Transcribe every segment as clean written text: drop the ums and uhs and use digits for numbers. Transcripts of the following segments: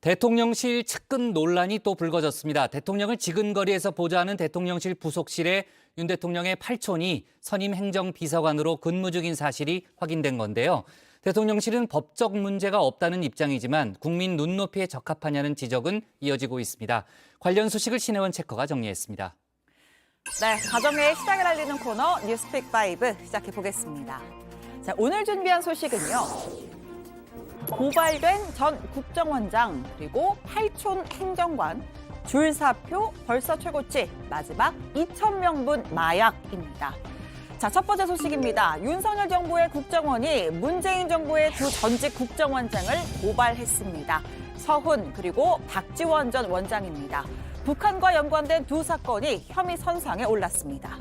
대통령실 측근 논란이 또 불거졌습니다. 대통령을 지근거리에서 보좌하는 대통령실 부속실에 윤 대통령의 팔촌이 선임 행정비서관으로 근무 중인 사실이 확인된 건데요. 대통령실은 법적 문제가 없다는 입장이지만 국민 눈높이에 적합하냐는 지적은 이어지고 있습니다. 관련 소식을 신혜원 체커가 정리했습니다. 네, 가정의 시작을 알리는 코너 뉴스픽 5 시작해 보겠습니다. 자, 오늘 준비한 소식은요. 고발된 전 국정원장 그리고 팔촌 행정관 줄사표 벌써 최고치 마지막 2,000명분 마약입니다. 자, 첫 번째 소식입니다. 윤석열 정부의 국정원이 문재인 정부의 두 전직 국정원장을 고발했습니다. 서훈 그리고 박지원 전 원장입니다. 북한과 연관된 두 사건이 혐의 선상에 올랐습니다.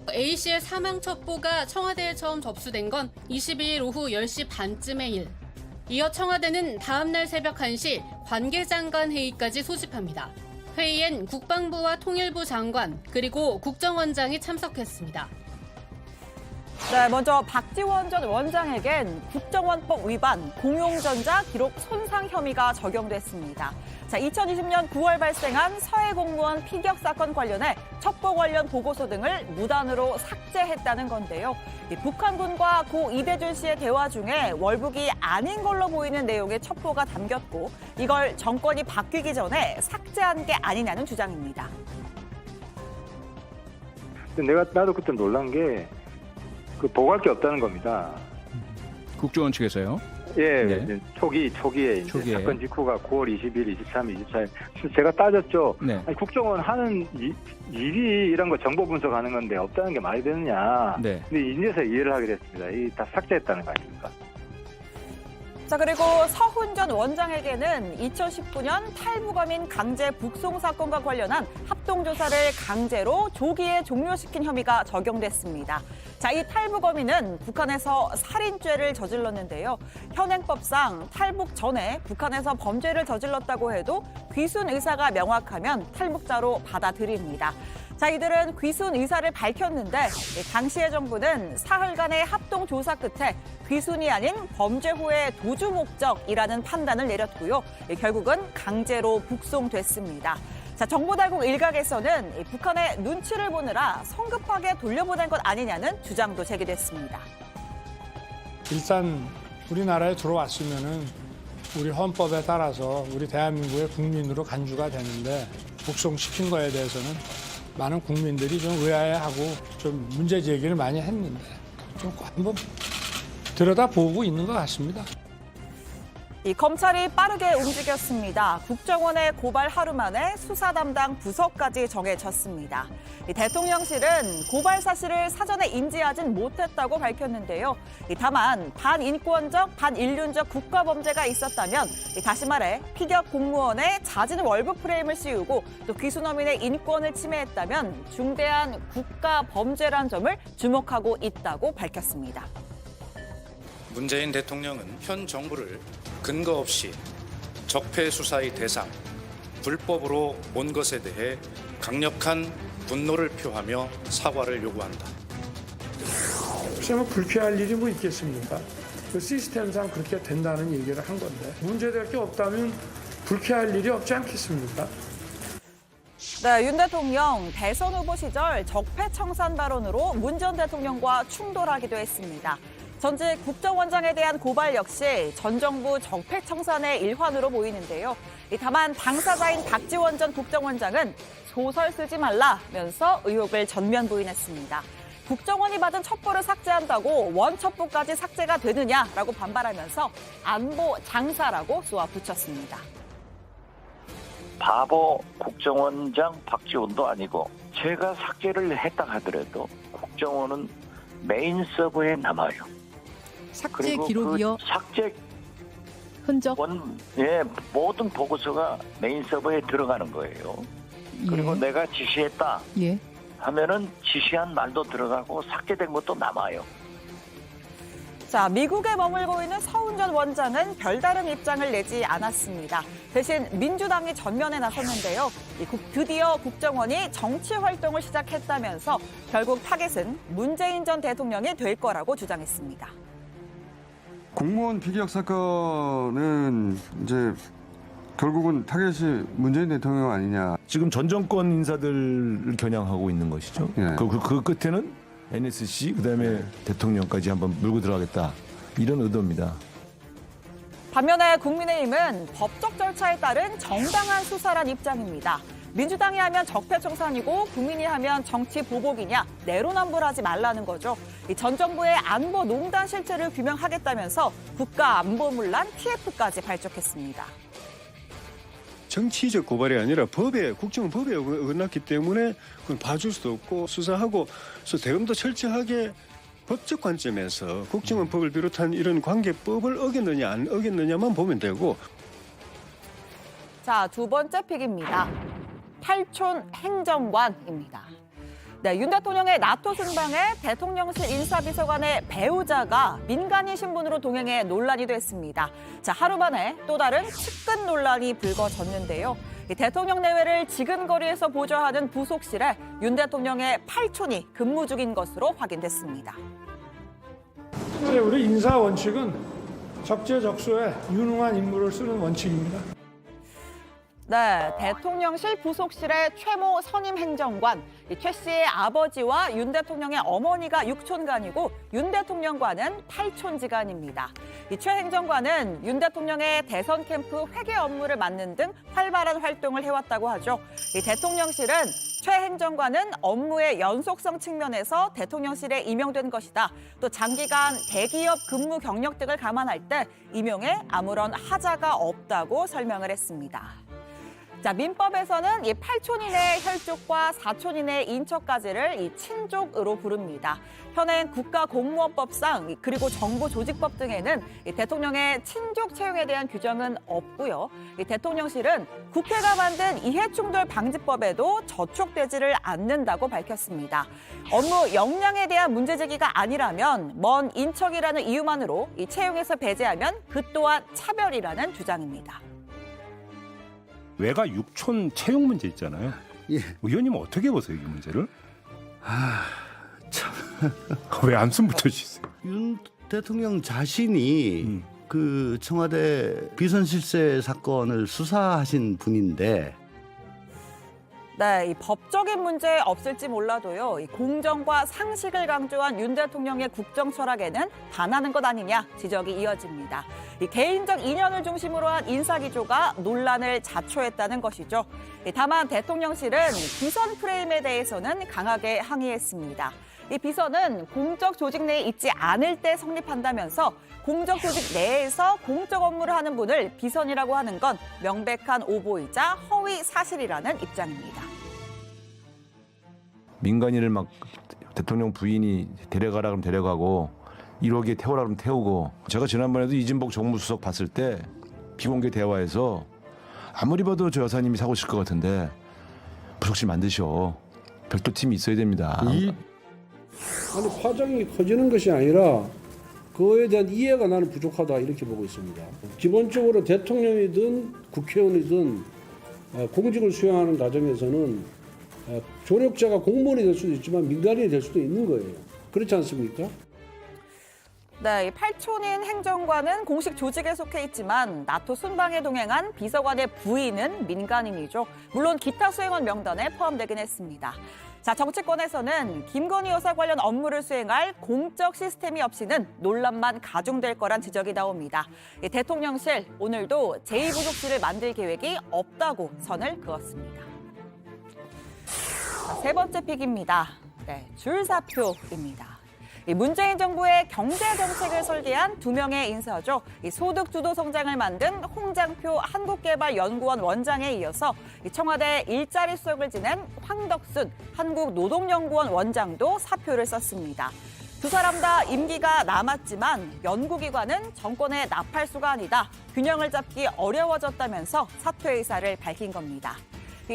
A씨의 사망 첩보가 청와대에 처음 접수된 건 22일 오후 10시 반쯤의 일. 이어 청와대는 다음 날 새벽 1시 관계장관 회의까지 소집합니다. 회의엔 국방부와 통일부 장관 그리고 국정원장이 참석했습니다. 네, 먼저 박지원 전 원장에겐 국정원법 위반, 공용전자 기록 손상 혐의가 적용됐습니다. 자, 2020년 9월 발생한 서해 공무원 피격 사건 관련해 첩보 관련 보고서 등을 무단으로 삭제했다는 건데요. 북한군과 고 이대준 씨의 대화 중에 월북이 아닌 걸로 보이는 내용의 첩보가 담겼고 이걸 정권이 바뀌기 전에 삭제한 게 아니냐는 주장입니다. 나도 그때 놀란 게 보고할 게 없다는 겁니다. 국정원 측에서요? 예, 네. 초기에 이제 사건 직후가 9월 20일, 23일, 24일. 제가 따졌죠. 네. 아니, 국정원 하는 일이 이런 거 정보 분석하는 건데 없다는 게 말이 되느냐. 네. 근데 이제서 이해를 하게 됐습니다. 이 다 삭제했다는 거 아닙니까? 자, 그리고 서훈 전 원장에게는 2019년 탈북어민 강제 북송 사건과 관련한 합동조사를 강제로 조기에 종료시킨 혐의가 적용됐습니다. 자, 이 탈북어민은 북한에서 살인죄를 저질렀는데요. 현행법상 탈북 전에 북한에서 범죄를 저질렀다고 해도 귀순 의사가 명확하면 탈북자로 받아들입니다. 자, 이들은 귀순 의사를 밝혔는데 당시의 정부는 사흘간의 합동 조사 끝에 귀순이 아닌 범죄 후의 도주 목적이라는 판단을 내렸고요. 결국은 강제로 북송됐습니다. 자, 정보당국 일각에서는 북한의 눈치를 보느라 성급하게 돌려보낸 것 아니냐는 주장도 제기됐습니다. 일단 우리나라에 들어왔으면은 우리 헌법에 따라서 우리 대한민국의 국민으로 간주가 되는데 북송시킨 거에 대해서는 많은 국민들이 좀 의아해하고 좀 문제 제기를 많이 했는데 좀 한번 들여다보고 있는 것 같습니다. 이 검찰이 빠르게 움직였습니다. 국정원의 고발 하루 만에 수사 담당 부서까지 정해졌습니다. 대통령실은 고발 사실을 사전에 인지하진 못했다고 밝혔는데요. 다만 반인권적, 반인륜적 국가범죄가 있었다면 다시 말해 피격 공무원의 잦은 월북 프레임을 씌우고 또 귀순어민의 인권을 침해했다면 중대한 국가범죄란 점을 주목하고 있다고 밝혔습니다. 문재인 대통령은 현 정부를 근거 없이 적폐 수사의 대상, 불법으로 온 것에 대해 강력한 분노를 표하며 사과를 요구한다. 혹시 뭐 불쾌할 일이 뭐 있겠습니까? 그 시스템상 그렇게 된다는 얘기를 한 건데 문제될 게 없다면 불쾌할 일이 없지 않겠습니까? 네, 윤 대통령 대선 후보 시절 적폐 청산 발언으로 문 전 대통령과 충돌하기도 했습니다. 전직 국정원장에 대한 고발 역시 전 정부 적폐 청산의 일환으로 보이는데요. 다만 당사자인 박지원 전 국정원장은 소설 쓰지 말라면서 의혹을 전면 부인했습니다. 국정원이 받은 첩보를 삭제한다고 원첩보까지 삭제가 되느냐라고 반발하면서 안보 장사라고 쏘아붙였습니다. 바보 국정원장 박지원도 아니고 제가 삭제를 했다 하더라도 국정원은 메인 서버에 남아요. 삭제 기록이요? 삭제 흔적? 모든 보고서가 메인 서버에 들어가는 거예요. 그리고 내가 지시했다 하면은 지시한 말도 들어가고 삭제된 것도 남아요. 자, 미국에 머물고 있는 서훈 전 원장은 별다른 입장을 내지 않았습니다. 대신 민주당이 전면에 나섰는데요. 드디어 국정원이 정치 활동을 시작했다면서 결국 타겟은 문재인 전 대통령이 될 거라고 주장했습니다. 공무원 피격 사건은 이제 결국은 타겟이 문재인 대통령 아니냐. 지금 전 정권 인사들을 겨냥하고 있는 것이죠. 예. 그 끝에는 NSC 그다음에 대통령까지 한번 물고 들어가겠다 이런 의도입니다. 반면에 국민의힘은 법적 절차에 따른 정당한 수사란 입장입니다. 민주당이 하면 적폐청산이고 국민이 하면 정치 보복이냐 내로남불하지 말라는 거죠. 전 정부의 안보 농단 실체를 규명하겠다면서 국가안보문란 TF까지 발족했습니다. 정치적 고발이 아니라 국정법에 어긋났기 때문에 그건 봐줄 수도 없고 수사하고 대응도 철저하게 법적 관점에서 국정원법을 비롯한 이런 관계법을 어겼느냐 안 어겼느냐만 보면 되고. 자, 두 번째 픽입니다. 팔촌 행정관입니다. 네, 윤 대통령의 나토 순방에 대통령실 인사비서관의 배우자가 민간인 신분으로 동행해 논란이 됐습니다. 자, 하루 만에 또 다른 측근 논란이 불거졌는데요. 대통령 내외를 지근거리에서 보좌하는 부속실에 윤 대통령의 팔촌이 근무 중인 것으로 확인됐습니다. 우리 인사 원칙은 적재적소에 유능한 인물을 쓰는 원칙입니다. 네, 대통령실 부속실의 최모 선임 행정관, 최 씨의 아버지와 윤 대통령의 어머니가 육촌간이고 윤 대통령과는 팔촌지간입니다. 최 행정관은 윤 대통령의 대선 캠프 회계 업무를 맡는 등 활발한 활동을 해왔다고 하죠. 대통령실은 최 행정관은 업무의 연속성 측면에서 대통령실에 임용된 것이다. 또 장기간 대기업 근무 경력 등을 감안할 때 임용에 아무런 하자가 없다고 설명을 했습니다. 자, 민법에서는 이 8촌인의 혈족과 4촌인의 인척까지를 이 친족으로 부릅니다. 현행 국가공무원법상 그리고 정부조직법 등에는 이 대통령의 친족 채용에 대한 규정은 없고요. 이 대통령실은 국회가 만든 이해충돌 방지법에도 저촉되지를 않는다고 밝혔습니다. 업무 역량에 대한 문제 제기가 아니라면 먼 인척이라는 이유만으로 이 채용에서 배제하면 그 또한 차별이라는 주장입니다. 외가 육촌 채용 문제 있잖아요. 예. 의원님은 어떻게 보세요, 이 문제를? 참. 왜 한숨 붙여주세요? 윤 대통령 자신이 그 청와대 비선실세 사건을 수사하신 분인데. 네, 이 법적인 문제 없을지 몰라도요. 이 공정과 상식을 강조한 윤 대통령의 국정 철학에는 반하는 것 아니냐 지적이 이어집니다. 이 개인적 인연을 중심으로 한 인사기조가 논란을 자초했다는 것이죠. 다만 대통령실은 비선 프레임에 대해서는 강하게 항의했습니다. 이 비선은 공적 조직 내에 있지 않을 때 성립한다면서 공적 조직 내에서 공적 업무를 하는 분을 비선이라고 하는 건 명백한 오보이자 허위 사실이라는 입장입니다. 민간인을 막 대통령 부인이 데려가라 그러면 데려가고 1호기에 태우라 그러면 태우고. 제가 지난번에도 이진복 정무수석 봤을 때 비공개 대화에서 아무리 봐도 저 여사님이 사고 칠 것 같은데 부속실 만드셔. 별도 팀이 있어야 됩니다. 아니 파장이 커지는 것이 아니라 그거에 대한 이해가 나는 부족하다 이렇게 보고 있습니다. 기본적으로 대통령이든 국회의원이든 공직을 수행하는 과정에서는 조력자가 공무원이 될 수도 있지만 민간인이 될 수도 있는 거예요. 그렇지 않습니까? 네, 이 8촌인 행정관은 공식 조직에 속해 있지만 나토 순방에 동행한 비서관의 부인은 민간인이죠. 물론 기타 수행원 명단에 포함되긴 했습니다. 자, 정치권에서는 김건희 여사 관련 업무를 수행할 공적 시스템이 없이는 논란만 가중될 거란 지적이 나옵니다. 대통령실 오늘도 제2부속실을 만들 계획이 없다고 선을 그었습니다. 자, 세 번째 픽입니다. 네, 줄사표입니다. 문재인 정부의 경제 정책을 설계한 두 명의 인사죠. 소득 주도 성장을 만든 홍장표 한국개발연구원 원장에 이어서 청와대 일자리 수석을 지낸 황덕순 한국노동연구원 원장도 사표를 썼습니다. 두 사람 다 임기가 남았지만 연구기관은 정권의 나팔수가 아니다. 균형을 잡기 어려워졌다면서 사퇴 의사를 밝힌 겁니다.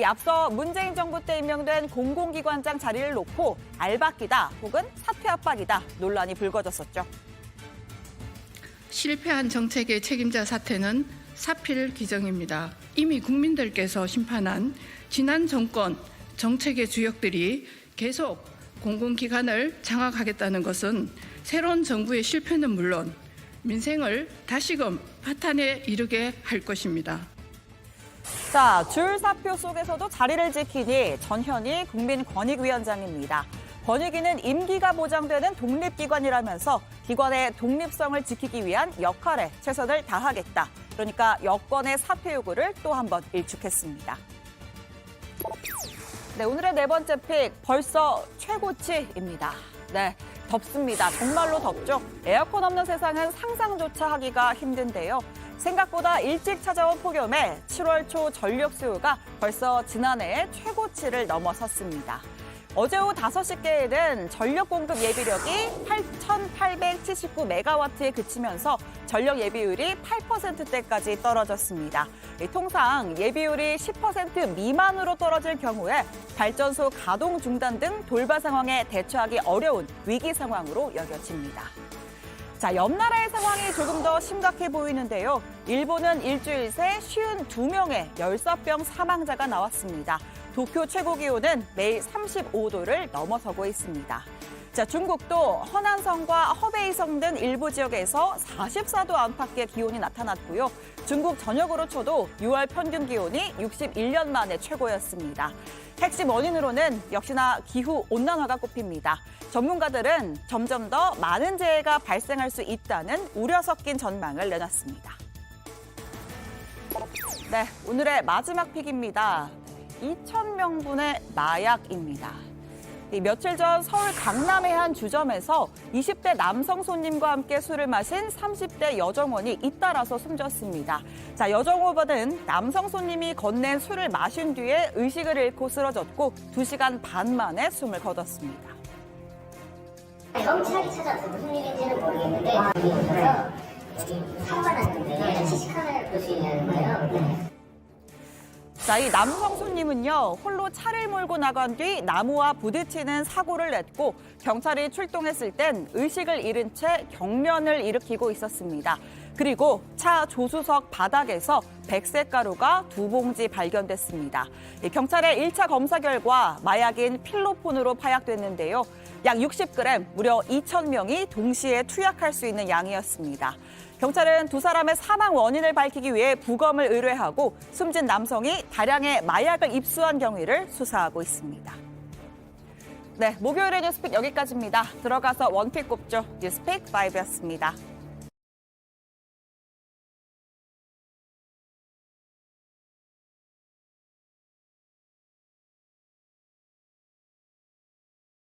앞서 문재인 정부 때 임명된 공공기관장 자리를 놓고 알박기다 혹은 사퇴 압박이다 논란이 불거졌었죠. 실패한 정책의 책임자 사퇴는 사필 규정입니다. 이미 국민들께서 심판한 지난 정권 정책의 주역들이 계속 공공기관을 장악하겠다는 것은 새로운 정부의 실패는 물론 민생을 다시금 파탄에 이르게 할 것입니다. 자, 줄사표 속에서도 자리를 지키니 전현희 국민권익위원장입니다. 권익위는 임기가 보장되는 독립기관이라면서 기관의 독립성을 지키기 위한 역할에 최선을 다하겠다. 그러니까 여권의 사퇴 요구를 또 한 번 일축했습니다. 네, 오늘의 네 번째 픽, 벌써 최고치입니다. 네, 덥습니다. 정말로 덥죠. 에어컨 없는 세상은 상상조차 하기가 힘든데요. 생각보다 일찍 찾아온 폭염에 7월 초 전력 수요가 벌써 지난해의 최고치를 넘어섰습니다. 어제 오후 5시께에는 전력 공급 예비력이 8,879메가와트에 그치면서 전력 예비율이 8%대까지 떨어졌습니다. 통상 예비율이 10% 미만으로 떨어질 경우에 발전소 가동 중단 등 돌발 상황에 대처하기 어려운 위기 상황으로 여겨집니다. 자, 옆 나라의 상황이 조금 더 심각해 보이는데요. 일본은 일주일 새 52명의 열사병 사망자가 나왔습니다. 도쿄 최고 기온은 매일 35도를 넘어서고 있습니다. 자, 중국도 허난성과 허베이성 등 일부 지역에서 44도 안팎의 기온이 나타났고요. 중국 전역으로 쳐도 6월 평균 기온이 61년 만에 최고였습니다. 핵심 원인으로는 역시나 기후 온난화가 꼽힙니다. 전문가들은 점점 더 많은 재해가 발생할 수 있다는 우려 섞인 전망을 내놨습니다. 네, 오늘의 마지막 픽입니다. 2,000명분의 마약입니다. 며칠 전 서울 강남의 한 주점에서 20대 남성 손님과 함께 술을 마신 30대 여정원이 잇따라서 숨졌습니다. 자, 여정원은 남성 손님이 건넨 술을 마신 뒤에 의식을 잃고 쓰러졌고 2시간 반 만에 숨을 거뒀습니다. 경찰이 찾아서 무슨 일인지는 모르겠는데 여기서 사고가 났는데 CC카메라를 볼 수 있냐는 거예요. 자, 이 남성 손님은요, 홀로 차를 몰고 나간 뒤 나무와 부딪히는 사고를 냈고 경찰이 출동했을 땐 의식을 잃은 채 경련을 일으키고 있었습니다. 그리고 차 조수석 바닥에서 백색 가루가 2봉지 발견됐습니다. 경찰의 1차 검사 결과 마약인 필로폰으로 파악됐는데요. 약 60g, 무려 2,000명이 동시에 투약할 수 있는 양이었습니다. 경찰은 두 사람의 사망 원인을 밝히기 위해 부검을 의뢰하고 숨진 남성이 다량의 마약을 입수한 경위를 수사하고 있습니다. 네, 목요일의 뉴스픽 여기까지입니다. 들어가서 원픽 꼽죠. 뉴스픽 5였습니다.